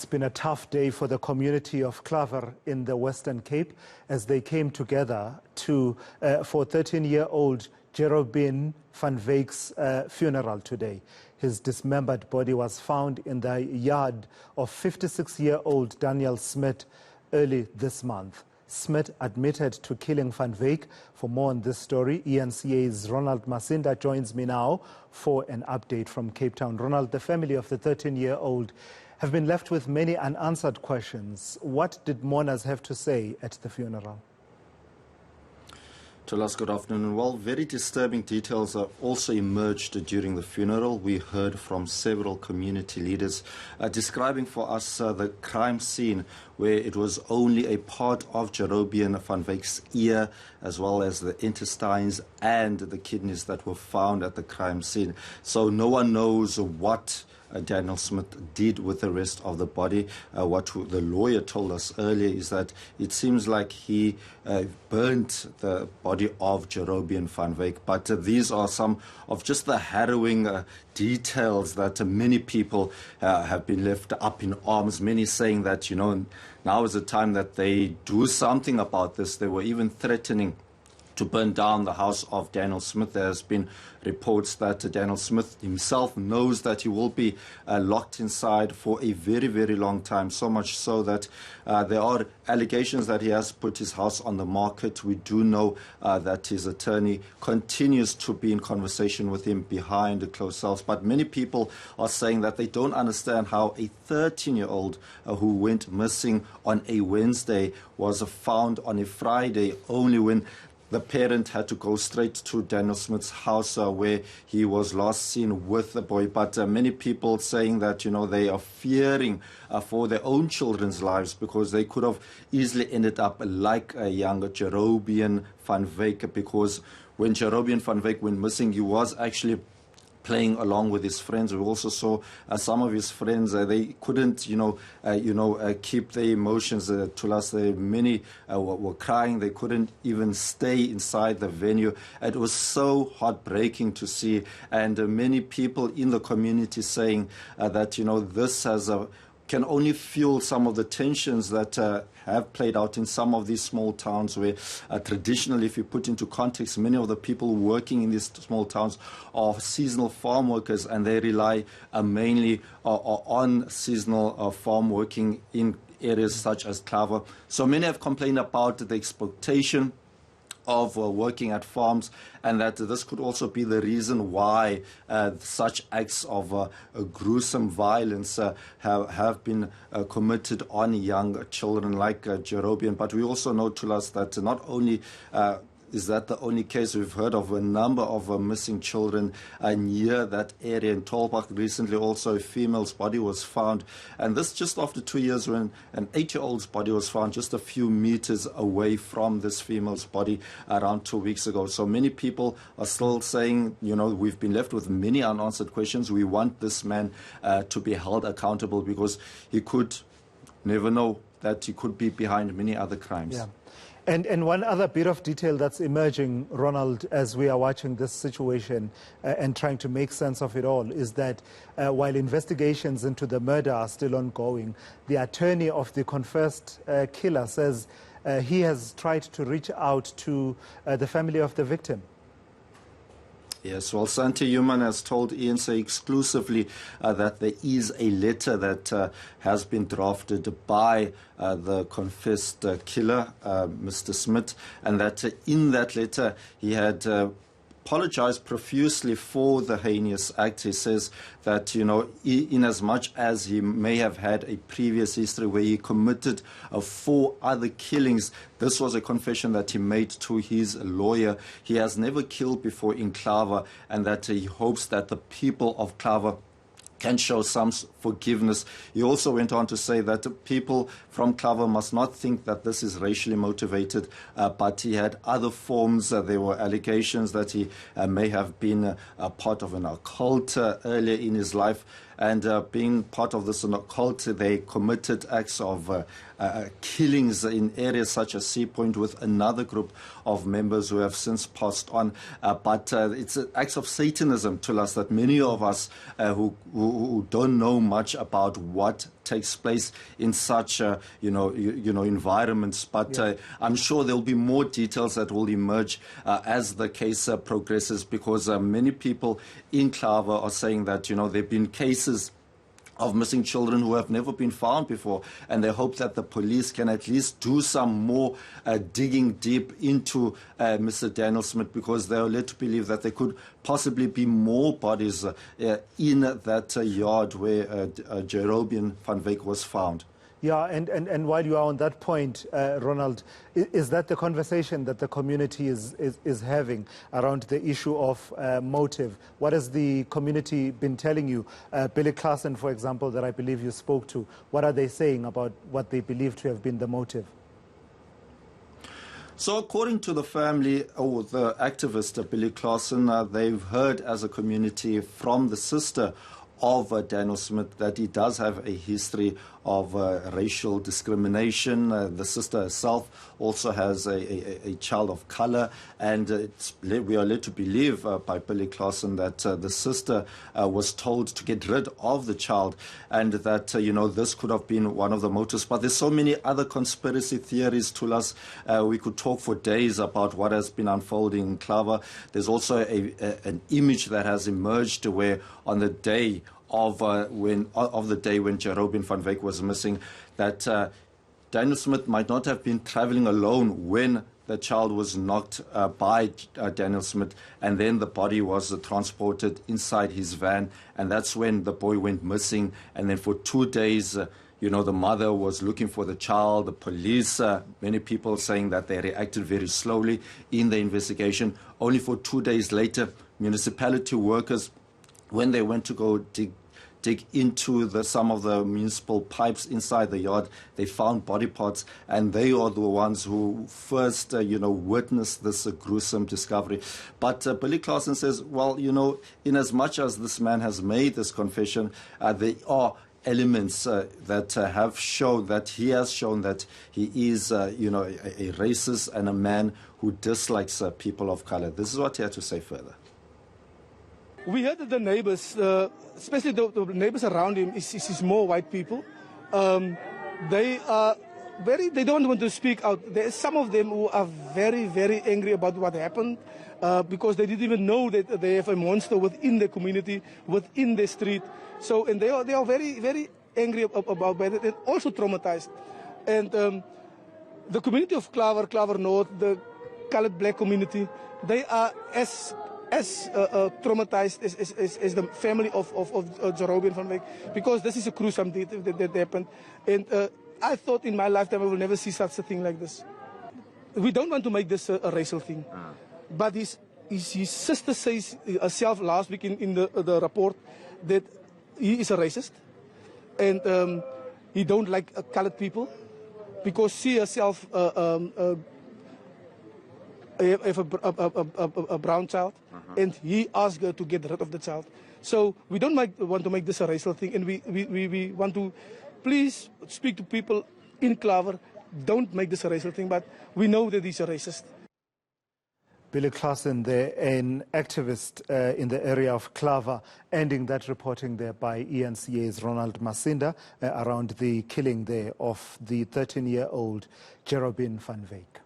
It's been a tough day for the community of Klawer in the Western Cape as they came together for 13-year-old Jerobejin van Wyk's funeral today. His dismembered body was found in the yard of 56-year-old Daniel Smit early this month. Smit admitted to killing Van Wyk. For more on this story, eNCA's Ronald Masinda joins me now for an update from Cape Town. Ronald, the family of the 13-year-old have been left with many unanswered questions. What did mourners have to say at the funeral? Tolas, good afternoon. Well, very disturbing details are also emerged during the funeral. We heard from several community leaders describing for us the crime scene, where it was only a part of Jerobejin van Wyk's ear, as well as the intestines and the kidneys that were found at the crime scene. So no one knows what Daniel Smit did with the rest of the body. What the lawyer told us earlier is that it seems like he burnt the body of Jerobejin van Wyk. But these are some of just the harrowing details that many people have been left up in arms. Many saying that, now is the time that they do something about this. They were even threatening to burn down the house of Daniel Smit. There has been reports that Daniel Smit himself knows that he will be locked inside for a very, very long time, so much so that there are allegations that he has put his house on the market. We do know that his attorney continues to be in conversation with him behind the closed cells, but many people are saying that they don't understand how a 13-year-old who went missing on a Wednesday was found on a Friday, only when the parent had to go straight to Daniel Smit's house where he was last seen with the boy. But many people saying that, they are fearing for their own children's lives because they could have easily ended up like a young Jerobejin van Wyk, because when Jerobejin van Wyk went missing, he was actually playing along with his friends. We also saw some of his friends, they couldn't, keep their emotions to us. Many were crying. They couldn't even stay inside the venue. It was so heartbreaking to see. And many people in the community saying that, this can only fuel some of the tensions that have played out in some of these small towns where traditionally, if you put into context, many of the people working in these small towns are seasonal farm workers, and they rely mainly on seasonal farm working in areas such as Klawer. So many have complained about the exploitation of working at farms, and that this could also be the reason why such acts of gruesome violence have been committed on young children like Jerobejin. But we also know, to us, that not only is that the only case. We've heard of a number of missing children near that area. In Tolbach recently also a female's body was found, and this just after 2 years when an 8-year-old's body was found just a few meters away from this female's body around 2 weeks ago. So many people are still saying, we've been left with many unanswered questions. We want this man to be held accountable, because he could never know that he could be behind many other crimes. Yeah. And one other bit of detail that's emerging, Ronald, as we are watching this situation and trying to make sense of it all, is that while investigations into the murder are still ongoing, the attorney of the confessed killer says he has tried to reach out to the family of the victim. Yes, well, Santi Human has told eNCA exclusively that there is a letter that has been drafted by the confessed killer, Mr. Smit, and that in that letter he had apologized profusely for the heinous act. He says that, in as much as he may have had a previous history where he committed 4 other killings, this was a confession that he made to his lawyer. He has never killed before in Klawer, and that he hopes that the people of Klawer can show some forgiveness. He also went on to say that people from Klawer must not think that this is racially motivated, but he had other forms. There were allegations that he may have been a part of an occult earlier in his life, and being part of this occult, they committed acts of killings in areas such as Sea Point with another group of members who have since passed on. But it's acts of Satanism to us that many of us who don't know much about what takes place in such environments. But I'm sure there'll be more details that will emerge as the case progresses, because many people in Klawer are saying that there have been cases of missing children who have never been found before, and they hope that the police can at least do some more digging deep into Mr. Daniel Smit, because they are led to believe that there could possibly be more bodies in that yard where Jerobejin van Wyk was found. Yeah, and while you are on that point, Ronald, is that the conversation that the community is having around the issue of motive? What has the community been telling you? Billy Klassen, for example, that I believe you spoke to, what are they saying about what they believe to have been the motive? So according to the family, or the activist Billy Klassen, they've heard as a community from the sister of Daniel Smit that he does have a history of racial discrimination. The sister herself also has a child of color, and we are led to believe by Billy Klassen that the sister was told to get rid of the child, and that this could have been one of the motives. But there's so many other conspiracy theories to us. We could talk for days about what has been unfolding in Klawer. There's also an image that has emerged where on the day of when Jerobejin van Wyk was missing, that Daniel Smit might not have been traveling alone when the child was knocked by Daniel Smit, and then the body was transported inside his van, and that's when the boy went missing. And then for 2 days, the mother was looking for the child. The police, many people saying that they reacted very slowly in the investigation. Only for 2 days later, municipality workers, when they went to go dig into some of the municipal pipes inside the yard, they found body parts, and they are the ones who first, witnessed this gruesome discovery. But Billy Klassen says, well, in as much as this man has made this confession, there are elements that have shown that he has shown that he is, a racist and a man who dislikes people of color. This is what he had to say further. We heard that the neighbors, especially the neighbors around him, is more white people. They don't want to speak out. There are some of them who are very, very angry about what happened, because they didn't even know that they have a monster within the community, within the street. So, and they are very, very angry about it, and also traumatized. And the community of Klawer North, the colored black community, they are as traumatized as the family of Jerobejin van Wyk, because this is a gruesome deed that happened. And I thought in my lifetime I will never see such a thing like this. We don't want to make this a racial thing. But his sister says herself last week in the report that he is a racist, and he don't like colored people, because she herself have a brown child, and he asked her to get rid of the child. So we don't want to make this a racial thing, and we want to please speak to people in Klawer. Don't make this a racial thing, but we know that he's a racist. Billy Klassen there, an activist in the area of Klawer, ending that reporting there by eNCA's Ronald Masinda around the killing there of the 13-year-old Jerobejin van Wyk.